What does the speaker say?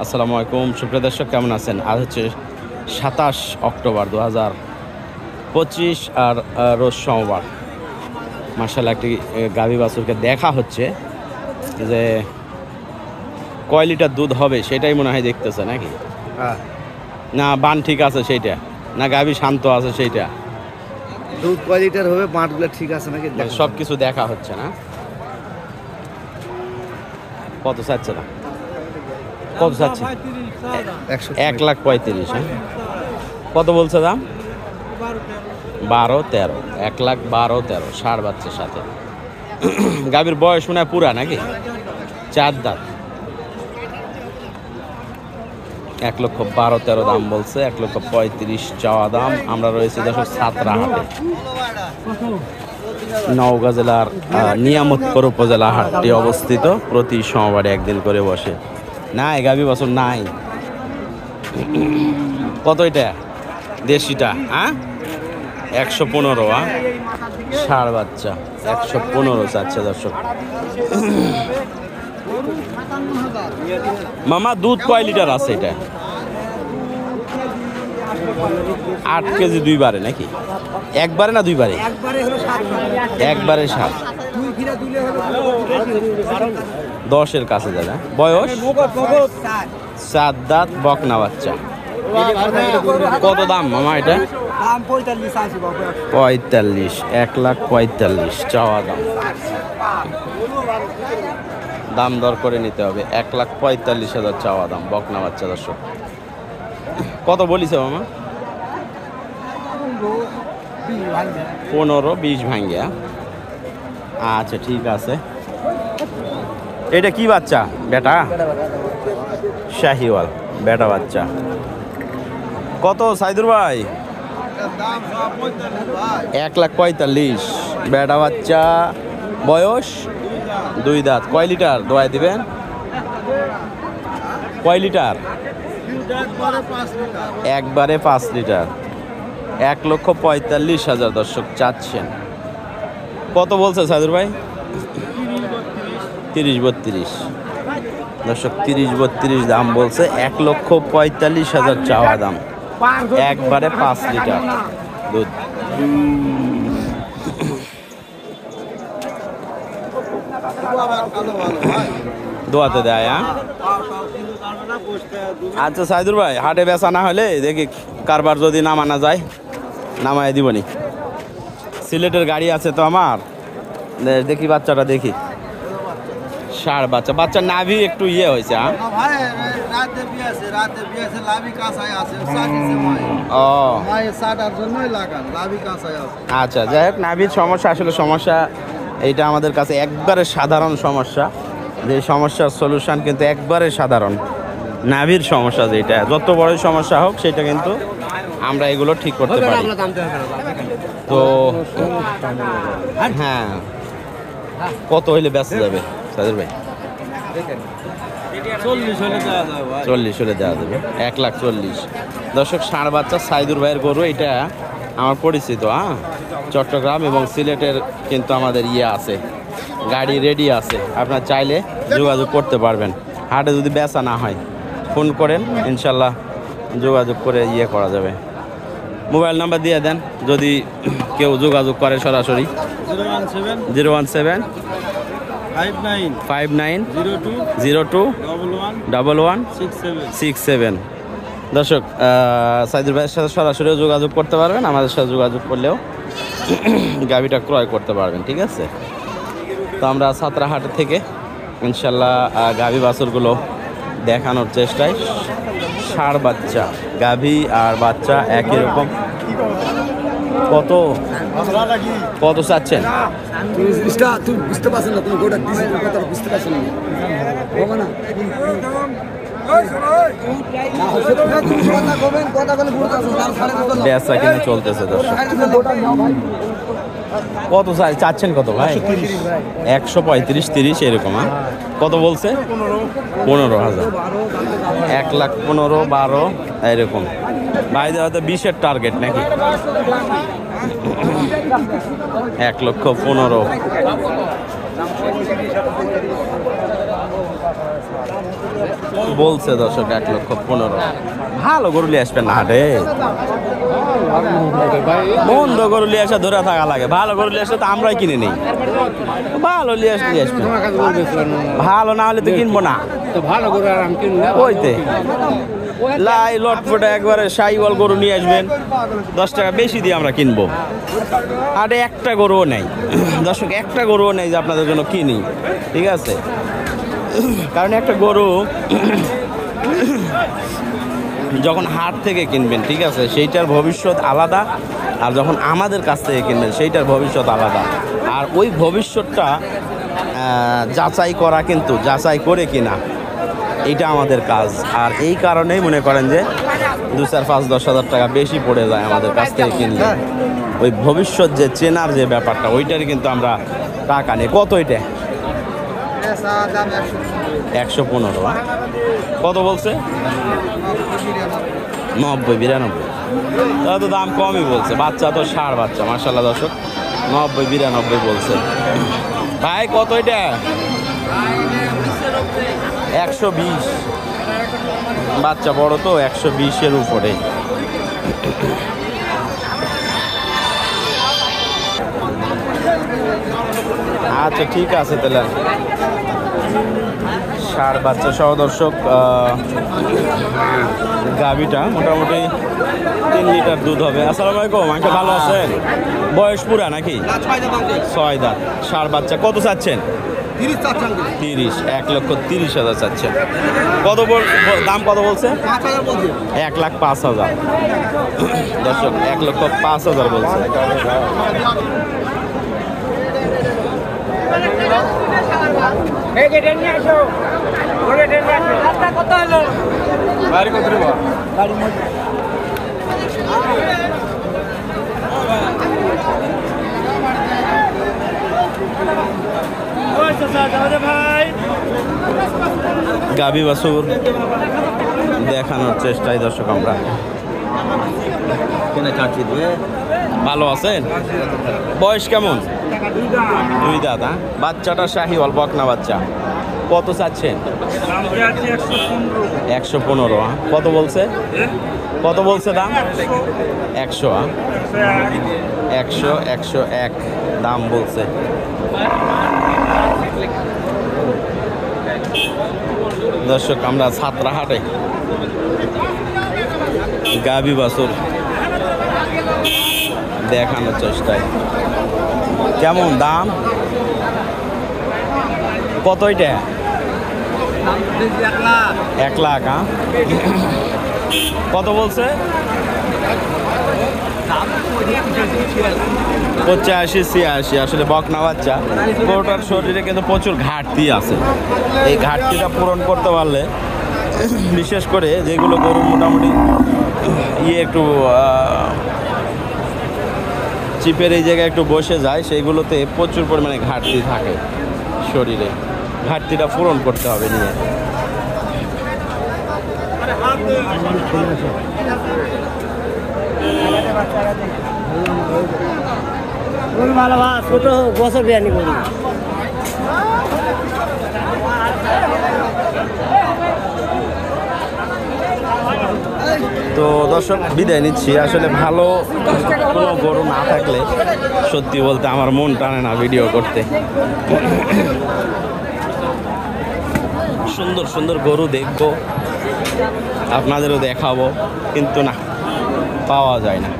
আসসালামু আলাইকুম সুপ্রিয় দর্শক, কেমন আছেন? আজ হচ্ছে 27 অক্টোবর 2025 আর রোজ সোমবার। মাশাআল্লাহ একটি গাভী বাছুরকে দেখা হচ্ছে যে কয় লিটার দুধ হবে সেটাই মনে হয় দেখতেছে নাকি? না বান ঠিক আছে সেইটা, না গাভী শান্ত আছে সেইটা? দুধ কয় লিটার হবে, বাঁটগুলো ঠিক আছে নাকি সব কিছু দেখা হচ্ছে না। কত চাচ্ছে না? কত চাচ্ছে? 1,35,000। হ্যাঁ, কত বলছে দাম? 12-13, 1,12,13 ষাঁড় বাচ্চার সাথে। গাভীর বয়স মনে হয় পুরা নাকি? 4 দাঁত। 1,12,13 দাম বলছে, 1,35,000 চাওয়া দাম। আমরা রয়েছি দর্শক সাতরা হাটে, নওগাঁ জেলার নিয়ামতপুর উপজেলা হাটটি অবস্থিত। প্রতি সোমবারে একদিন করে বসে। নাই গাভী বছর নাই। কত এটা দেশিটা? হ্যাঁ 115। হ্যাঁ ষাঁড় বাচ্চা 115 চাচ্ছে দর্শক। মামা দুধ কয় লিটার আছে এটা? 8 কেজি 2 বারে নাকি? একবারে না 2 বারে? একবারে 7। 10-এর কাছে দাদা। বয়স 7 দাঁত, বকনা বাচ্চা। কত দাম মামা এটা? 45, 1,45,000 চাওয়া দাম। দাম দর করে নিতে হবে। 1,45,000 চাওয়া দাম, বকনা বাচ্চা দর্শক। কত বলিছে মামা? 15-20 ভাঙ্গিয়া। আচ্ছা ঠিক আছে। এটা কি বাচ্চা? বেটা? শাহিওয়াল বেটা বাচ্চা। কত সাইদুর ভাই? 1,45,000 বেটা বাচ্চা। বয়স 2 দাঁত। কয় লিটার দোয়াই দিবেন? কয় লিটার? একবারে 5 লিটার। 1,45,000 দর্শক চাচ্ছেন। কত বলছে সাইদুর ভাই? 30-32 দর্শক, 30-32 দাম বলছে। 1,45,000 চাওয়া দাম। একবারে 5 লিটার দুধ। দোয়াতে দেয়। আচ্ছা সাইদুর ভাই, হাটে বেচা না হলে দেখি কারবার যদি নামানা যায় নামায় দিবনি। সিলেটের গাড়ি আছে তো আমার, দেখি বাচ্চাটা দেখি। ষাঁড় বাচ্চা। বাচ্চার নাভি একটু ইয়ে হয়েছে। আচ্ছা যাই হোক, নাভির সমস্যা আসলে সমস্যা এইটা আমাদের কাছে একবারে সাধারণ সমস্যা। যে সমস্যার সলিউশন কিন্তু একবারে সাধারণ। নাভির সমস্যা যেটা, যত বড় সমস্যা হোক সেটা কিন্তু আমরা এগুলো ঠিক করতে পারি। তো হ্যাঁ, কত হইলে বেঁচে যাবে সাইদুর ভাই? 40 হলে দেওয়া যাবে। 1,40,000 দর্শক। ষাঁড় বাচ্চা সাইদুর ভাইয়ের গরু। এটা আমার পরিচিত। হ্যাঁ, চট্টগ্রাম এবং সিলেটের কিন্তু আমাদের ইয়ে আছে, গাড়ি রেডি আছে। আপনার চাইলে যোগাযোগ করতে পারবেন। হাটে যদি বেচা না হয় ফোন করেন, ইনশাল্লাহ যোগাযোগ করে ইয়ে করা যাবে। মোবাইল নাম্বার দিয়ে দেন যদি কেউ যোগাযোগ করে সরাসরি। 017 59 02 11 67। দর্শক সাইদুর ভাইয়ের সাথে সরাসরিও যোগাযোগ করতে পারবেন, আমাদের সাথে যোগাযোগ করলেও গাভিটা ক্রয় করতে পারবেন। ঠিক আছে, তো আমরা সাতরা হাট থেকে ইনশাল্লাহ গাভী বাছুরগুলো দেখানোর চেষ্টায়। ষাঁড় বাচ্চা, গাভী আর বাচ্চা একই রকম। কত কত চাচ্ছেন? বেচা কিনে চলতেছে দর্শক। কত চাচ্ছেন কত ভাই? 135-30 এরকম। কত বলছে? 15,000। 1,15,000-12 এরকম। ভাই হয়তো 20-এর টার্গেট নাকি? 1,15,000 বলছে দর্শক 1,15,000। ভালো গরু নিয়ে আসবেন না হাটে, বন্ধ গরু নিয়ে আসা ধরে থাকা লাগে। ভালো গরু নিয়ে আসলে তো আমরাই কিনে নিই। ভালো নিয়ে আসবেন, ভালো না হলে তো কিনবো না। ভালো করে আর আমি কিনবো ওইতে লাই লটফটে একবারে সাইওয়াল গরু নিয়ে আসবেন, 10 টাকা বেশি দিয়ে আমরা কিনবো। আরে একটা গরুও নেই দর্শক, একটা গরুও নেই যে আপনাদের জন্য কিনি, ঠিক আছে? কারণ একটা গরু যখন হাট থেকে কিনবেন, ঠিক আছে, সেইটার ভবিষ্যৎ আলাদা, আর যখন আমাদের কাছ থেকে কিনবেন সেইটার ভবিষ্যৎ আলাদা। আর ওই ভবিষ্যৎটা যাচাই করা, কিন্তু যাচাই করে কিনা, এইটা আমাদের কাজ। আর এই কারণেই মনে করেন যে 2, 4, 5, 10 হাজার টাকা বেশি পড়ে যায় আমাদের কাছ থেকে কিনলে। ওই ভবিষ্যৎ যে চেনার যে ব্যাপারটা, ওইটার কিন্তু আমরা টাকা নিই। কত এটা? 115। কত বলছে? 90, 92। তাহলে তো দাম কমই বলছে। বাচ্চা তো ষাঁড় বাচ্চা, মাশাআল্লাহ দর্শক। 90, 92 বলছে। ভাই কত এটা? 120। বাচ্চা বড় তো, 120-এর উপরে। আচ্ছা ঠিক আছে তাহলে। ষাঁড় বাচ্চা সহ দর্শক, গাভীটা মোটামুটি 3 লিটার দুধ হবে। আসসালামু আলাইকুম, আঙ্কেল ভালো আছেন? বয়স পুরা নাকি? 6 দাঁত। ষাঁড় বাচ্চা। কত চাচ্ছেন? 30। 1,30,000 চাচ্ছেন। কত দাম কত বলছে? 1,05,000 দর্শক, 1,05,000 বলছে। গাভী বাছুর দেখানোর চেষ্টায় দর্শক আমরা। ভালো আছেন? বয়স কেমন? 2 দাঁত। বাচ্চাটা শাহিওয়াল বকনা বাচ্চা। কত চাচ্ছেন? 115। কত বলছে? কত বলছে দাম? 100। 100, 101 দাম বলছে। দর্শক আমরা ছাত্রাহাটে গাভী বাছুর দেখানোর চেষ্টায়। কেমন দাম? কত এটা? 1 লাখ। কত বলছে? 85, 86। আসলে বকনা বাচ্চা, গরুটার শরীরে কিন্তু প্রচুর ঘাটতি আছে। এই ঘাটতিটা পূরণ করতে পারলে, বিশেষ করে যেগুলো গরু মোটামুটি একটু চিপের এই জায়গায় একটু বসে যায়, সেইগুলোতে প্রচুর পরিমাণে ঘাটতি থাকে শরীরে। ঘাটতিটা পূরণ করতে হবে নিয়ে। ছোট বছর বিয়ানি করি। তো দর্শক বিদায় নিচ্ছি। আসলে ভালো কোনো গরু না থাকলে সত্যি বলতে আমার মন টানে না ভিডিও করতে। সুন্দর সুন্দর গরু দেখবো, আপনাদেরও দেখাবো, কিন্তু না, পাওয়া যায় না।